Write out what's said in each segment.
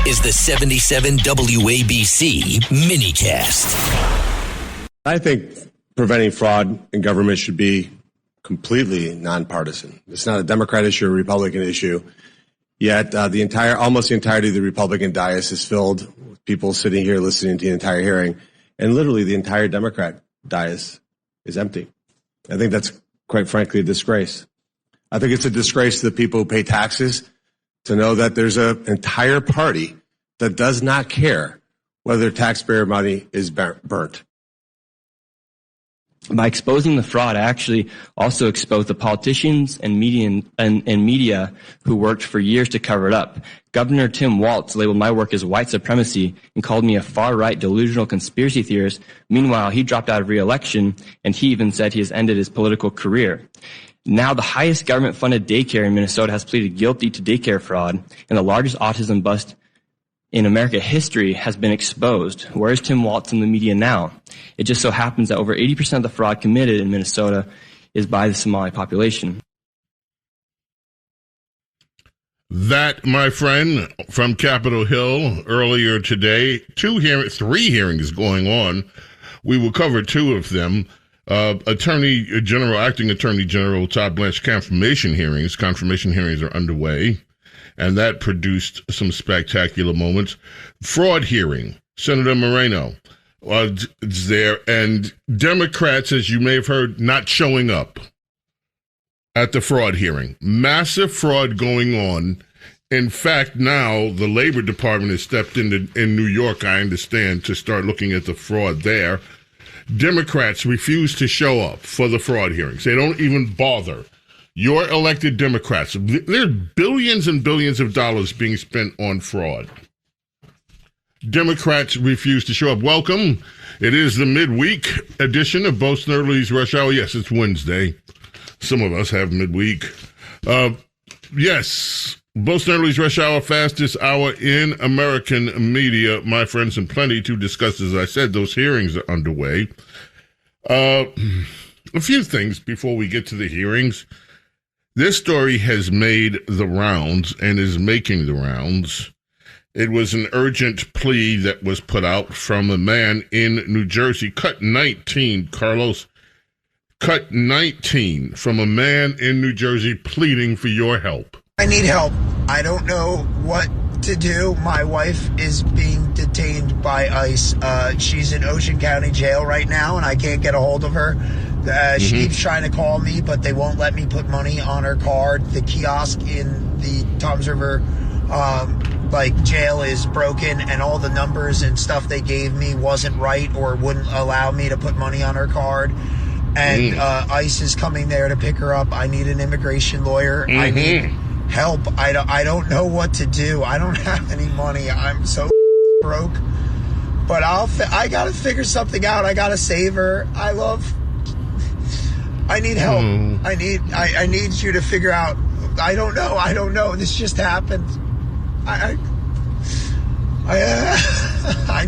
is the 77 WABC minicast. I think preventing fraud in government should be completely nonpartisan. It's not a Democrat issue or a Republican issue. Yet almost the entirety of the Republican dais is filled with people sitting here listening to the entire hearing, and literally the entire Democrat dais is empty. I think that's, quite frankly, a disgrace. I think it's a disgrace to the people who pay taxes to know that there's an entire party that does not care whether taxpayer money is burnt. By exposing the fraud, I actually also exposed the politicians and media who worked for years to cover it up. Governor Tim Walz labeled my work as white supremacy and called me a far-right delusional conspiracy theorist. Meanwhile, he dropped out of re-election, and he even said he has ended his political career. Now, the highest government-funded daycare in Minnesota has pleaded guilty to daycare fraud, and the largest autism bust in American history has been exposed. Where is Tim Walz in the media now? It just so happens that over 80% of the fraud committed in Minnesota is by the Somali population. That, my friend, from Capitol Hill earlier today, three hearings going on. We will cover two of them. Acting Attorney General Todd Blanche confirmation hearings are underway, and that produced some spectacular moments. Fraud hearing, Senator Moreno is there, and Democrats, as you may have heard, not showing up at the fraud hearing. Massive fraud going on. In fact, now the Labor Department has stepped in New York, I understand, to start looking at the fraud there. Democrats refuse to show up for the fraud hearings. They don't even bother. Your elected Democrats, there's billions and billions of dollars being spent on fraud. Democrats refuse to show up. Welcome. It is the midweek edition of Bo Snerdley's Rush Hour. Yes, it's Wednesday. Some of us have midweek. Yes, Bo Snerdley's Rush Hour, fastest hour in American media. My friends, and plenty to discuss. As I said, those hearings are underway. A few things before we get to the hearings. This story has made the rounds and is making the rounds. It was an urgent plea that was put out from a man in New Jersey. Cut 19, Carlos. Cut 19 from a man in New Jersey pleading for your help. I need help. I don't know what to do. My wife is being detained by ICE. She's in Ocean County Jail right now, and I can't get a hold of her. She keeps trying to call me, but they won't let me put money on her card. The kiosk in the Toms River jail is broken, and all the numbers and stuff they gave me wasn't right or wouldn't allow me to put money on her card. And ICE is coming there to pick her up. I need an immigration lawyer. I need help. I don't know what to do. I don't have any money. I'm so broke. But I gotta figure something out. I gotta save her. I need help. I need you to figure out. I don't know. This just happened. I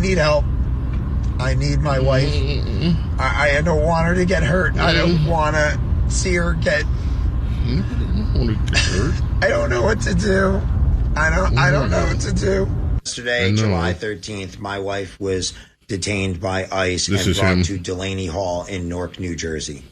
need help. I need my wife. I don't want her to get hurt. I don't want to see her get. I don't know what to do. I don't know what to do. Yesterday, July 13th, my wife was detained by ICE and brought to Delaney Hall in Newark, New Jersey.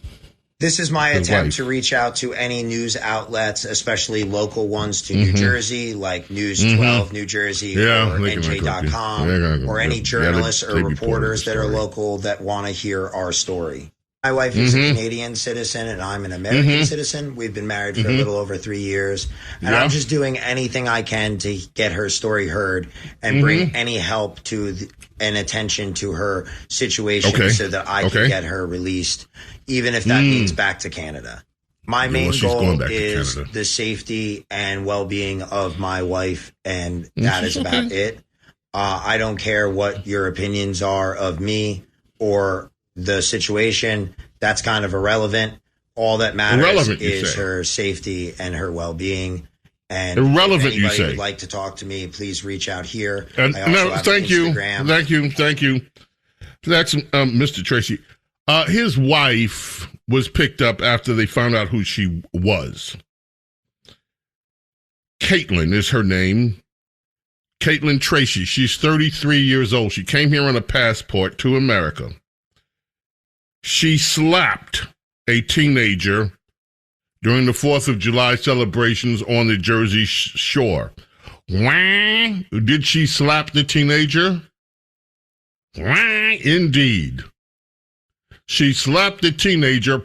This is my attempt to reach out to any news outlets, especially local ones to New Jersey, like News 12 New Jersey or NJ.com, or any journalists or reporters that are local that want to hear our story. My wife is a Canadian citizen and I'm an American citizen. We've been married for a little over 3 years. And I'm just doing anything I can to get her story heard and bring any help to and attention to her situation so that I can get her released, even if that means back to Canada. My main goal is the safety and well-being of my wife, and that is about it. I don't care what your opinions are of me or the situation. That's kind of irrelevant. All that matters is her safety and her well-being. And if anybody would like to talk to me, please reach out here. And, I also have Instagram. Thank you. That's Mr. Tracy. His wife was picked up after they found out who she was. Caitlin is her name. Caitlin Tracy. She's 33 years old. She came here on a passport to America. She slapped a teenager during the 4th of July celebrations on the Jersey Shore. Wah! Did she slap the teenager? Wah! Indeed. She slapped the teenager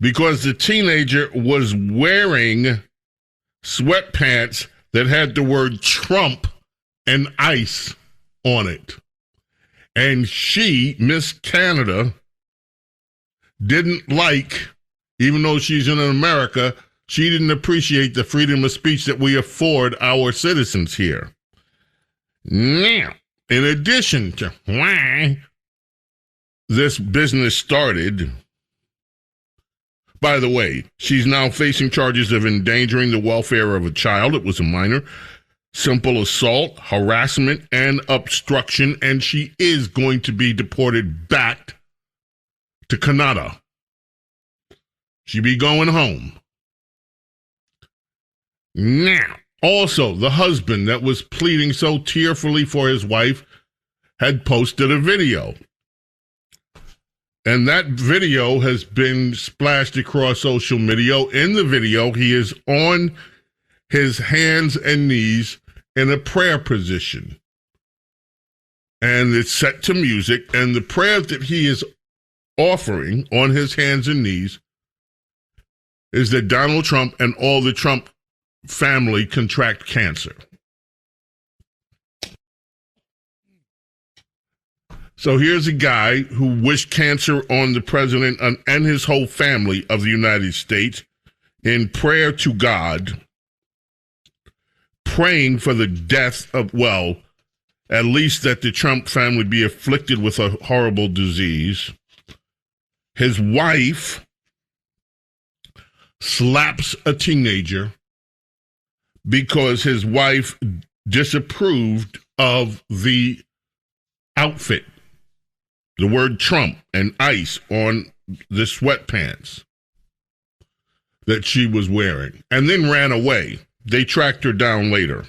because the teenager was wearing sweatpants that had the word Trump and ICE on it. And she, Miss Canada, didn't like, even though she's in America, she didn't appreciate the freedom of speech that we afford our citizens here. Now, in addition to why this business started, by the way, she's now facing charges of endangering the welfare of a child. It was a minor, simple assault, harassment, and obstruction, and she is going to be deported back to Canada. She be going home. Now, also, the husband that was pleading so tearfully for his wife had posted a video. And that video has been splashed across social media. In the video, he is on his hands and knees in a prayer position. And it's set to music. And the prayer that he is offering on his hands and knees is that Donald Trump and all the Trump family contract cancer. So here's a guy who wished cancer on the president and his whole family of the United States in prayer to God, praying for the death of, well, at least that the Trump family be afflicted with a horrible disease. His wife slaps a teenager because his wife disapproved of the outfit, the word Trump and ICE on the sweatpants that she was wearing, and then ran away. They tracked her down later.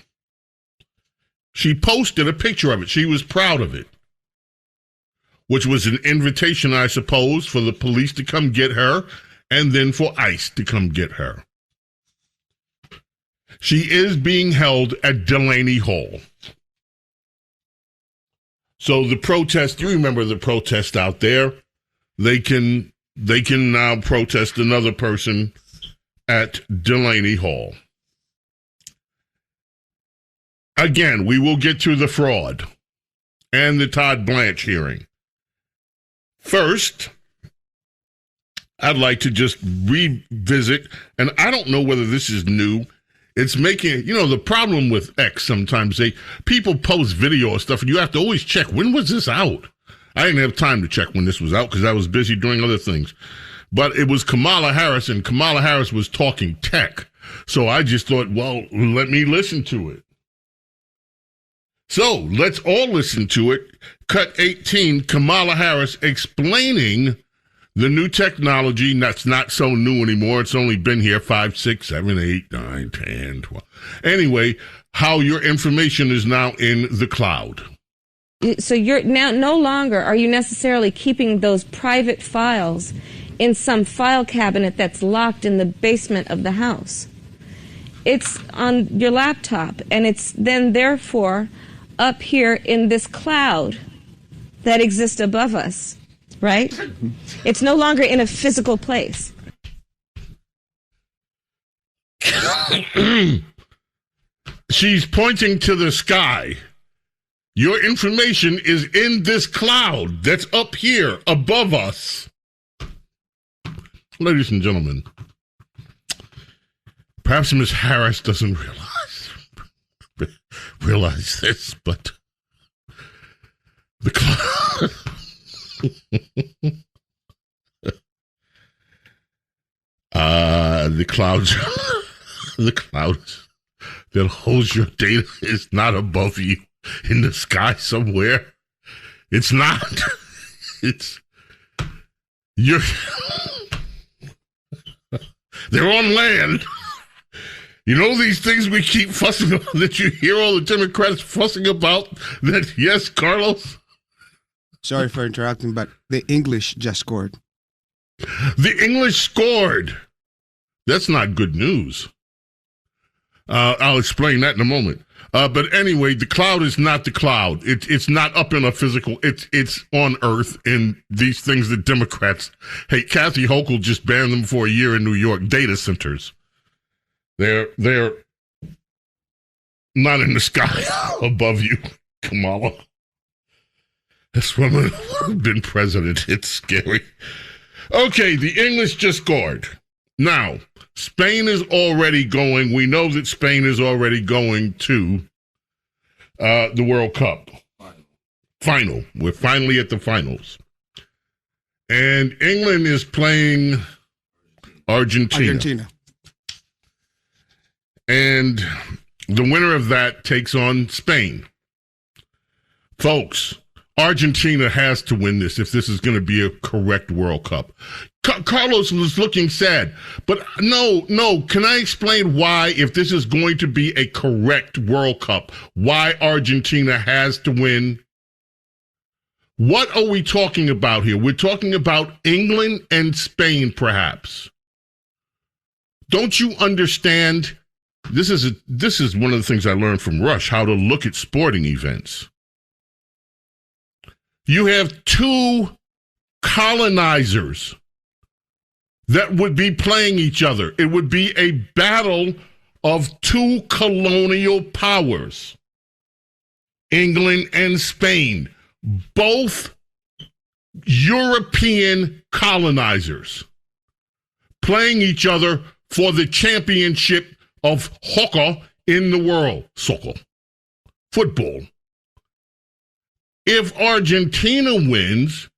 She posted a picture of it. She was proud of it, which was an invitation, I suppose, for the police to come get her and then for ICE to come get her. She is being held at Delaney Hall. So the protest, you remember the protest out there? They can now protest another person at Delaney Hall. Again, we will get to the fraud and the Todd Blanche hearing. First, I'd like to just revisit, and I don't know whether this is new. It's making, the problem with X sometimes, people post video or stuff, and you have to always check, when was this out? I didn't have time to check when this was out because I was busy doing other things. But it was Kamala Harris, and Kamala Harris was talking tech. So I just thought, well, let me listen to it. So let's all listen to it. Cut 18, Kamala Harris explaining the new technology that's not so new anymore. It's only been here 5, 6, 7, 8, 9, 10, 12. Anyway, how your information is now in the cloud. So you're now no longer are you necessarily keeping those private files in some file cabinet that's locked in the basement of the house. It's on your laptop, and it's then therefore up here in this cloud that exists above us. Right? It's no longer in a physical place. She's pointing to the sky. Your information is in this cloud that's up here above us. Ladies and gentlemen, perhaps Ms. Harris doesn't realize this, but the cloud... the clouds that holds your data is not above you in the sky somewhere. It's not. It's you're. They're on land. You know these things we keep fussing about, that you hear all the Democrats fussing about? That, yes, Carlos? Sorry for interrupting, but the English just scored. The English scored. That's not good news. I'll explain that in a moment. But anyway, the cloud is not the cloud. It's not up in a physical. It's on Earth. And these things that Democrats hate. Kathy Hochul just banned them for a year in New York. Data centers. They're not in the sky above you, Kamala. That's when I've been president. It's scary. Okay, the English just scored. Now, Spain is already going. We know that Spain is already going to the World Cup. Final. We're finally at the finals. And England is playing Argentina. And the winner of that takes on Spain. Folks, Argentina has to win this if this is going to be a correct World Cup. Carlos was looking sad, but no. Can I explain why, if this is going to be a correct World Cup, why Argentina has to win? What are we talking about here? We're talking about England and Spain, perhaps. Don't you understand? This is one of the things I learned from Rush, how to look at sporting events. You have two colonizers that would be playing each other. It would be a battle of two colonial powers, England and Spain, both European colonizers playing each other for the championship of soccer in the world. Soccer. Football. If Argentina wins,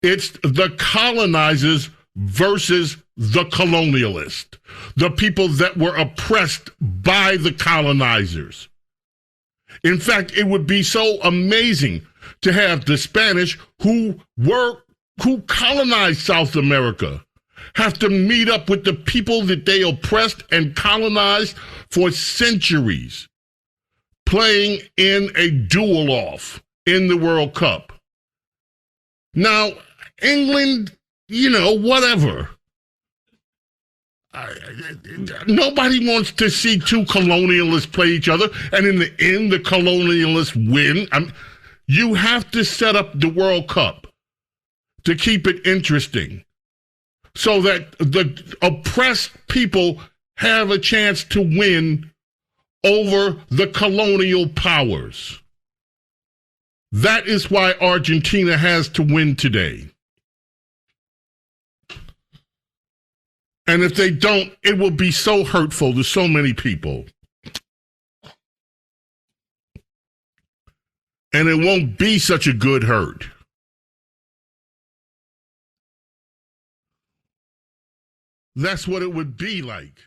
it's the colonizers versus the colonialist, the people that were oppressed by the colonizers. In fact, it would be so amazing to have the Spanish who colonized South America have to meet up with the people that they oppressed and colonized for centuries, playing in a duel-off in the World Cup. Now, England, whatever. Nobody wants to see two colonialists play each other, and in the end, the colonialists win. You have to set up the World Cup to keep it interesting so that the oppressed people have a chance to win over the colonial powers. That is why Argentina has to win today. And if they don't, it will be so hurtful to so many people. And it won't be such a good hurt. That's what it would be like.